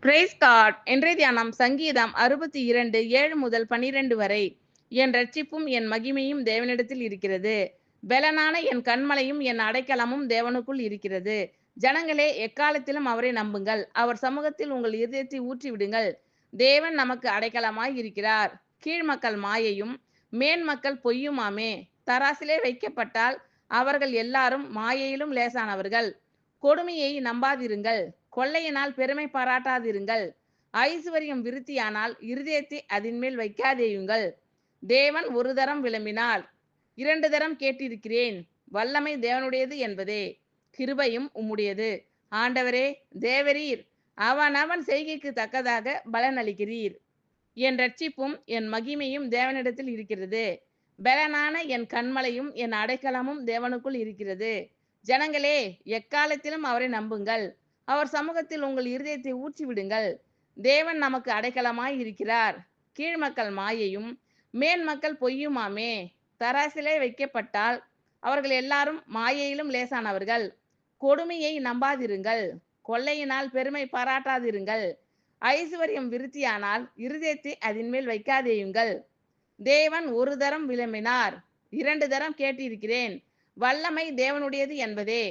Price God. இன்றைய தியானம் சங்கீதம் 62 7 முதல் 12 வரை. என் ரட்சிப்பும் என் மகிமையும் தேவனிடத்தில் இருக்கிறது. பெலனான என் கண்மலையும் என் அடைக்கலமும் தேவனுக்குள் இருக்கிறது. ஜனங்களே, எக்காலத்திலும் அவரை நம்புங்கள். அவர் சமூகத்தில் உங்கள் இதயத்தை ஊற்றிவிடுங்கள். தேவன் நமக்கு அடைக்கலமாய் இருக்கிறார். கீழ்மக்கள் மாயையும் மேன்மக்கள் பொய்யுமாமே. தராசிலே வைக்கப்பட்டால் அவர்கள் எல்லாரும் மாயையிலும் லேசானவர்கள். கொடுமையை நம்பாதிருங்கள். கொள்ளையினால் பெருமை பாராட்டாதிருங்கள். ஐசுவரியம் விருத்தியானால் இருதயத்தை அதின்மேல் வைக்காதேயுங்கள். தேவன் ஒரு தரம் விளம்பினார், 2 தரம் கேட்டிருக்கிறேன். வல்லமை தேவனுடையது என்பதே, கிருபையும் உம்முடையது. ஆண்டவரே, தேவரீர் அவனவன் செய்கைக்கு தக்கதாக பலனளிக்கிறீர். என் ரட்சிப்பும் என் மகிமையும் தேவனிடத்தில் இருக்கிறது. பெலனான என் கண்மலையும் என் அடைக்கலமும் தேவனுக்குள் இருக்கிறது. ஜனங்களே, எக்காலத்திலும் அவரை நம்புங்கள். அவர் சமூகத்தில் உங்கள் இருதயத்தை ஊற்றிவிடுங்கள். தேவன் நமக்கு அடைக்கலமாய் இருக்கிறார். கீழ்மக்கள் மாயையும் மேன்மக்கள் பொய்யுமாமே. தராசிலே வைக்கப்பட்டால் அவர்கள் எல்லாரும் மாயையிலும் லேசானவர்கள். கொடுமையை நம்பாதிருங்கள். கொள்ளையினால் பெருமை பாராட்டாதிருங்கள். ஐசுவரியம் விருத்தியானால் இருதயத்தை அதின்மேல் வைக்காதேயுங்கள். தேவன் ஒரு தரம் விளம்பினார், 2 தரம் கேட்டிருக்கிறேன். வல்லமை தேவனுடையது என்பதே,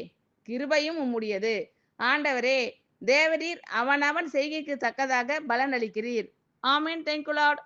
கிருபையும் உம்முடையது. ஆண்டவரே, தேவரீர் அவனவன் செய்கைக்கு தக்கதாக பலனளிக்கிறீர். ஆமென். Thank you Lord.